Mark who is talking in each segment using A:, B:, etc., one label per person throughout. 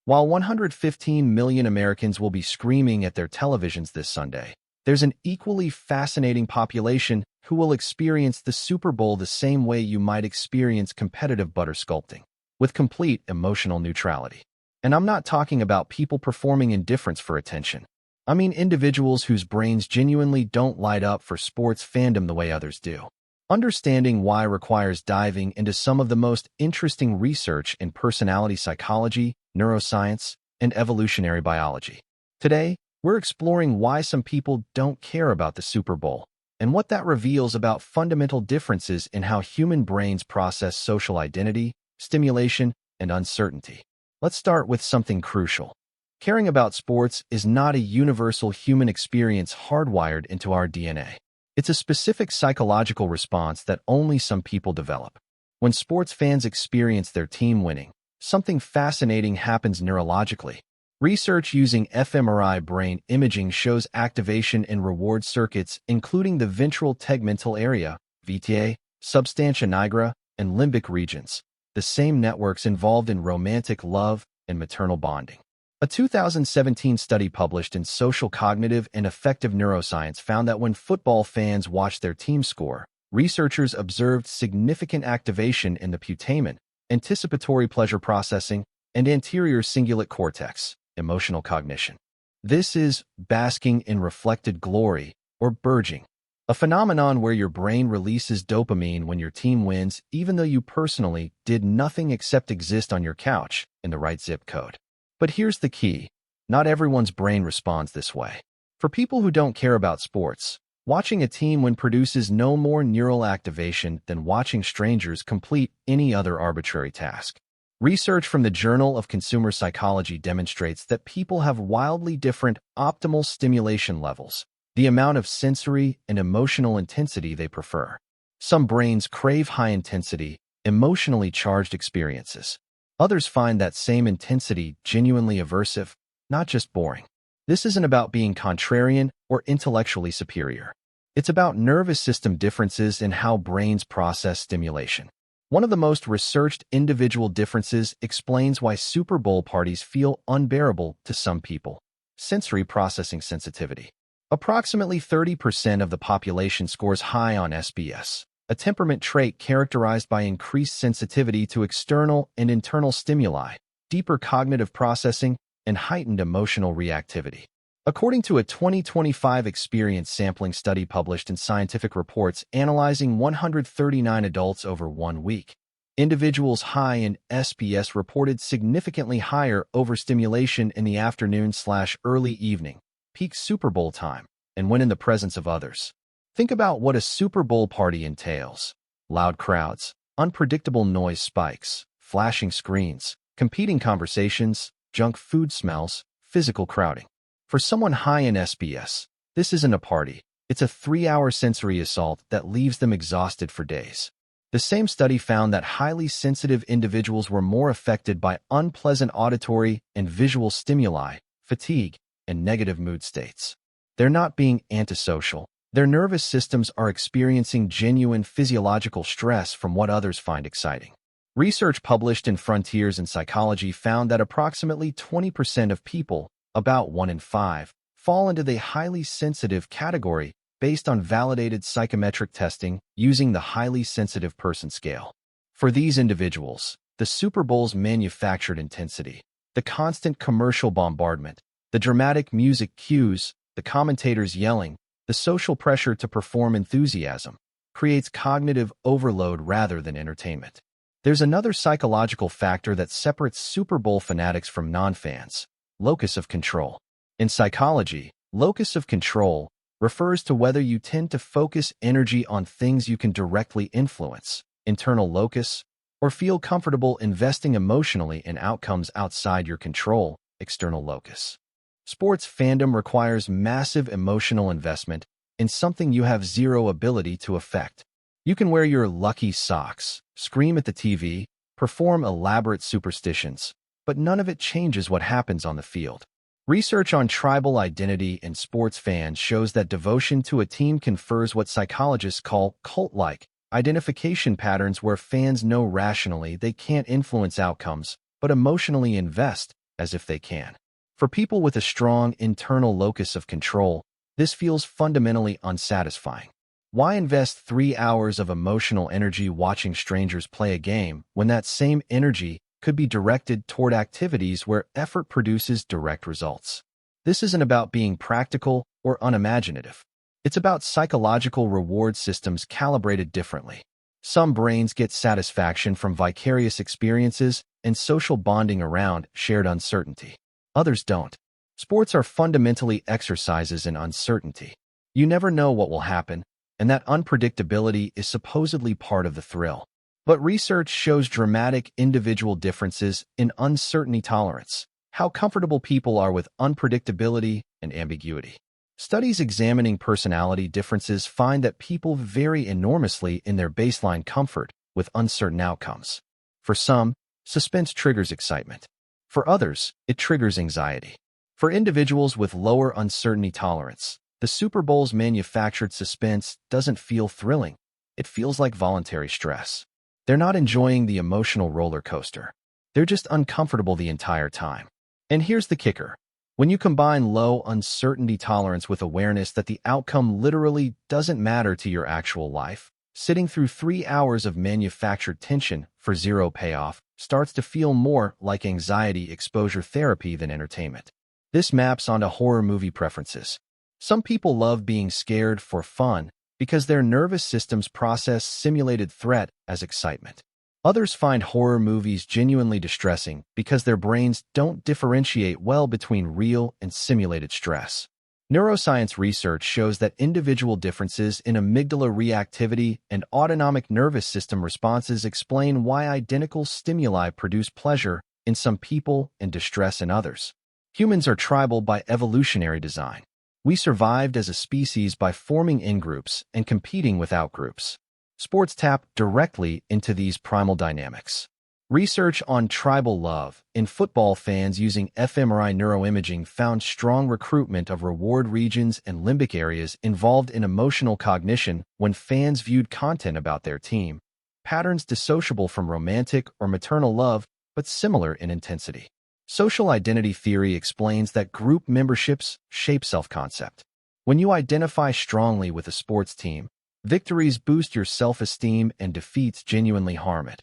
A: While 115 million Americans will be screaming at their televisions this Sunday, there's an equally fascinating population who will experience the Super Bowl the same way you might experience competitive butter sculpting, with complete emotional neutrality. And I'm not talking about people performing indifference for attention. I mean individuals whose brains genuinely don't light up for sports fandom the way others do. Understanding why requires diving into some of the most interesting research in personality psychology, neuroscience, and evolutionary biology. Today, we're exploring why some people don't care about the Super Bowl and what that reveals about fundamental differences in how human brains process social identity, stimulation, and uncertainty. Let's start with something crucial. Caring about sports is not a universal human experience hardwired into our DNA. It's a specific psychological response that only some people develop. When sports fans experience their team winning, something fascinating happens neurologically. Research using fMRI brain imaging shows activation in reward circuits including the ventral tegmental area, VTA, substantia nigra, and limbic regions, the same networks involved in romantic love and maternal bonding. A 2017 study published in Social Cognitive and Affective Neuroscience found that when football fans watched their team score, researchers observed significant activation in the putamen, anticipatory pleasure processing, and anterior cingulate cortex, emotional cognition. This is basking in reflected glory, or burging, a phenomenon where your brain releases dopamine when your team wins even though you personally did nothing except exist on your couch in the right zip code. But here's the key. Not everyone's brain responds this way. For people who don't care about sports, watching a team win produces no more neural activation than watching strangers complete any other arbitrary task. Research from the Journal of Consumer Psychology demonstrates that people have wildly different optimal stimulation levels, the amount of sensory and emotional intensity they prefer. Some brains crave high-intensity, emotionally charged experiences. Others find that same intensity genuinely aversive, not just boring. This isn't about being contrarian or intellectually superior. It's about nervous system differences in how brains process stimulation. One of the most researched individual differences explains why Super Bowl parties feel unbearable to some people. Sensory processing sensitivity. Approximately 30% of the population scores high on SBS, a temperament trait characterized by increased sensitivity to external and internal stimuli, deeper cognitive processing, and heightened emotional reactivity. According to a 2025 experience sampling study published in Scientific Reports analyzing 139 adults over 1 week, individuals high in SBS reported significantly higher overstimulation in the afternoon/early evening, peak Super Bowl time, and when in the presence of others. Think about what a Super Bowl party entails. Loud crowds, unpredictable noise spikes, flashing screens, competing conversations, junk food smells, physical crowding. For someone high in SBS, this isn't a party. It's a 3-hour sensory assault that leaves them exhausted for days. The same study found that highly sensitive individuals were more affected by unpleasant auditory and visual stimuli, fatigue, and negative mood states. They're not being antisocial. Their nervous systems are experiencing genuine physiological stress from what others find exciting. Research published in Frontiers in Psychology found that approximately 20% of people, about 1 in 5, fall into the highly sensitive category based on validated psychometric testing using the Highly Sensitive Person Scale. For these individuals, the Super Bowl's manufactured intensity, the constant commercial bombardment, the dramatic music cues, the commentators yelling, the social pressure to perform enthusiasm, creates cognitive overload rather than entertainment. There's another psychological factor that separates Super Bowl fanatics from non-fans: locus of control. In psychology, locus of control refers to whether you tend to focus energy on things you can directly influence, internal locus, or feel comfortable investing emotionally in outcomes outside your control, external locus. Sports fandom requires massive emotional investment in something you have zero ability to affect. You can wear your lucky socks, scream at the TV, perform elaborate superstitions, but none of it changes what happens on the field. Research on tribal identity in sports fans shows that devotion to a team confers what psychologists call cult-like identification patterns, where fans know rationally they can't influence outcomes, but emotionally invest as if they can. For people with a strong internal locus of control, this feels fundamentally unsatisfying. Why invest 3 hours of emotional energy watching strangers play a game when that same energy could be directed toward activities where effort produces direct results? This isn't about being practical or unimaginative. It's about psychological reward systems calibrated differently. Some brains get satisfaction from vicarious experiences and social bonding around shared uncertainty. Others don't. Sports are fundamentally exercises in uncertainty. You never know what will happen, and that unpredictability is supposedly part of the thrill. But research shows dramatic individual differences in uncertainty tolerance, how comfortable people are with unpredictability and ambiguity. Studies examining personality differences find that people vary enormously in their baseline comfort with uncertain outcomes. For some, suspense triggers excitement. For others, it triggers anxiety. For individuals with lower uncertainty tolerance, the Super Bowl's manufactured suspense doesn't feel thrilling. It feels like voluntary stress. They're not enjoying the emotional roller coaster. They're just uncomfortable the entire time. And here's the kicker. When you combine low uncertainty tolerance with awareness that the outcome literally doesn't matter to your actual life, sitting through 3 hours of manufactured tension for zero payoff starts to feel more like anxiety exposure therapy than entertainment. This maps onto horror movie preferences. Some people love being scared for fun because their nervous systems process simulated threat as excitement. Others find horror movies genuinely distressing because their brains don't differentiate well between real and simulated stress. Neuroscience research shows that individual differences in amygdala reactivity and autonomic nervous system responses explain why identical stimuli produce pleasure in some people and distress in others. Humans are tribal by evolutionary design. We survived as a species by forming in-groups and competing with out-groups. Sports tap directly into these primal dynamics. Research on tribal love in football fans using fMRI neuroimaging found strong recruitment of reward regions and limbic areas involved in emotional cognition when fans viewed content about their team, patterns dissociable from romantic or maternal love but similar in intensity. Social identity theory explains that group memberships shape self-concept. When you identify strongly with a sports team, victories boost your self-esteem and defeats genuinely harm it,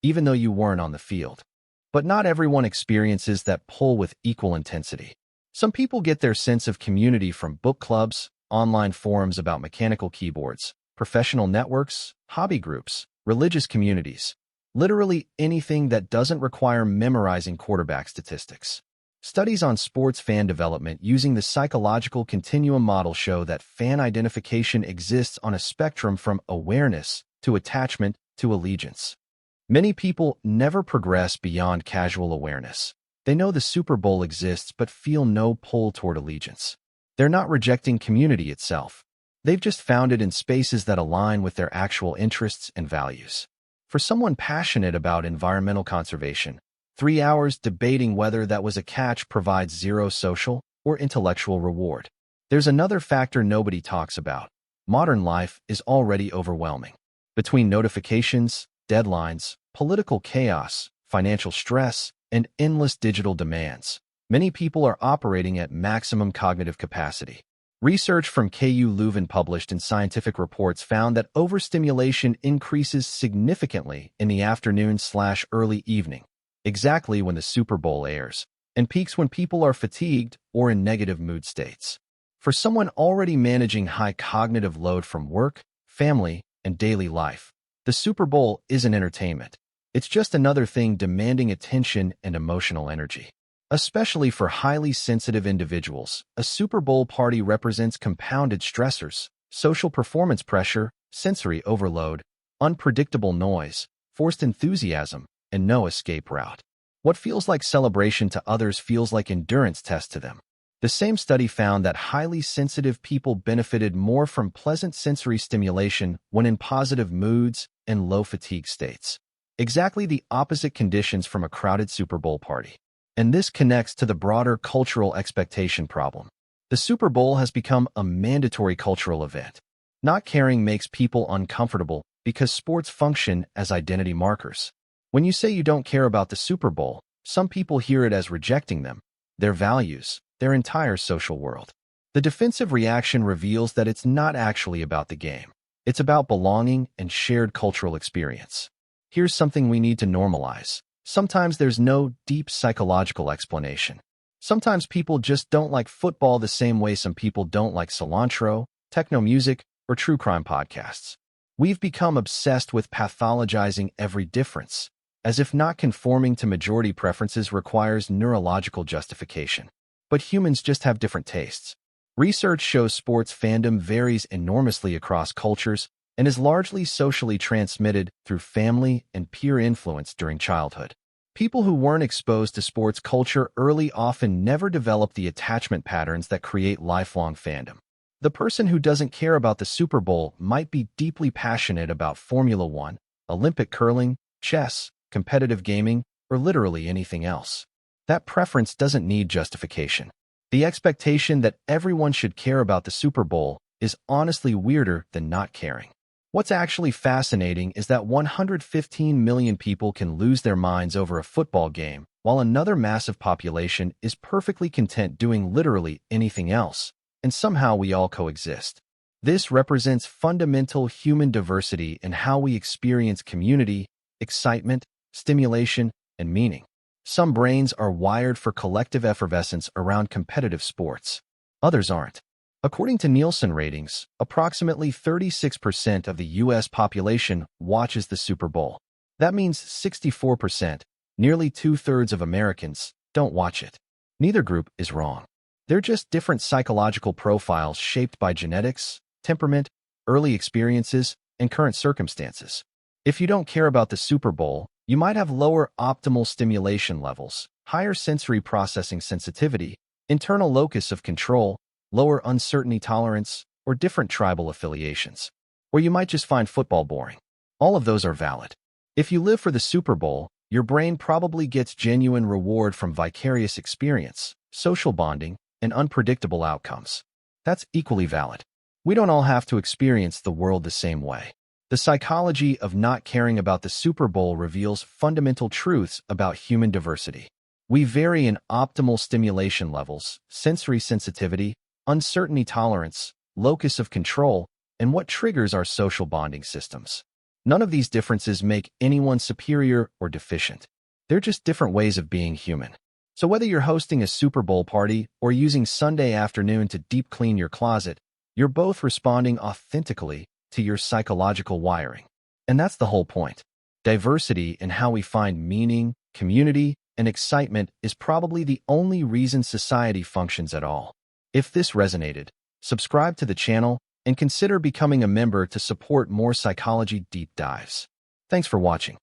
A: even though you weren't on the field. But not everyone experiences that pull with equal intensity. Some people get their sense of community from book clubs, online forums about mechanical keyboards, professional networks, hobby groups, religious communities, literally anything that doesn't require memorizing quarterback statistics. Studies on sports fan development using the psychological continuum model show that fan identification exists on a spectrum from awareness to attachment to allegiance. Many people never progress beyond casual awareness. They know the Super Bowl exists but feel no pull toward allegiance. They're not rejecting community itself. They've just found it in spaces that align with their actual interests and values. For someone passionate about environmental conservation, 3 hours debating whether that was a catch provides zero social or intellectual reward. There's another factor nobody talks about. Modern life is already overwhelming. Between notifications, deadlines, political chaos, financial stress, and endless digital demands, many people are operating at maximum cognitive capacity. Research from KU Leuven published in Scientific Reports found that overstimulation increases significantly in the afternoon/early evening, exactly when the Super Bowl airs, and peaks when people are fatigued or in negative mood states. For someone already managing high cognitive load from work, family, and daily life, the Super Bowl isn't entertainment. It's just another thing demanding attention and emotional energy. Especially for highly sensitive individuals, a Super Bowl party represents compounded stressors, social performance pressure, sensory overload, unpredictable noise, forced enthusiasm, and no escape route. What feels like celebration to others feels like endurance test to them. The same study found that highly sensitive people benefited more from pleasant sensory stimulation when in positive moods and low fatigue states. Exactly the opposite conditions from a crowded Super Bowl party. And this connects to the broader cultural expectation problem. The Super Bowl has become a mandatory cultural event. Not caring makes people uncomfortable because sports function as identity markers. When you say you don't care about the Super Bowl, Some people hear it as rejecting them, their values, their entire social world. The defensive reaction reveals that it's not actually about the game. It's about belonging and shared cultural experience. Here's something we need to normalize. Sometimes there's no deep psychological explanation. Sometimes people just don't like football the same way some people don't like cilantro, techno music, or true crime podcasts. We've become obsessed with pathologizing every difference, as if not conforming to majority preferences requires neurological justification. But humans just have different tastes. Research shows sports fandom varies enormously across cultures and is largely socially transmitted through family and peer influence during childhood. People who weren't exposed to sports culture early often never develop the attachment patterns that create lifelong fandom. The person who doesn't care about the Super Bowl might be deeply passionate about Formula One, Olympic curling, chess, competitive gaming, or literally anything else. That preference doesn't need justification. The expectation that everyone should care about the Super Bowl is honestly weirder than not caring. What's actually fascinating is that 115 million people can lose their minds over a football game, while another massive population is perfectly content doing literally anything else, and somehow we all coexist. This represents fundamental human diversity in how we experience community, excitement, stimulation, and meaning. Some brains are wired for collective effervescence around competitive sports. Others aren't. According to Nielsen ratings, approximately 36% of the U.S. population watches the Super Bowl. That means 64%, nearly two-thirds of Americans, don't watch it. Neither group is wrong. They're just different psychological profiles shaped by genetics, temperament, early experiences, and current circumstances. If you don't care about the Super Bowl, you might have lower optimal stimulation levels, higher sensory processing sensitivity, internal locus of control, lower uncertainty tolerance, or different tribal affiliations. Or you might just find football boring. All of those are valid. If you live for the Super Bowl, your brain probably gets genuine reward from vicarious experience, social bonding, and unpredictable outcomes. That's equally valid. We don't all have to experience the world the same way. The psychology of not caring about the Super Bowl reveals fundamental truths about human diversity. We vary in optimal stimulation levels, sensory sensitivity, uncertainty tolerance, locus of control, and what triggers our social bonding systems. None of these differences make anyone superior or deficient. They're just different ways of being human. So whether you're hosting a Super Bowl party or using Sunday afternoon to deep clean your closet, you're both responding authentically to your psychological wiring. And that's the whole point. Diversity in how we find meaning, community, and excitement is probably the only reason society functions at all. If this resonated, subscribe to the channel and consider becoming a member to support more psychology deep dives. Thanks for watching.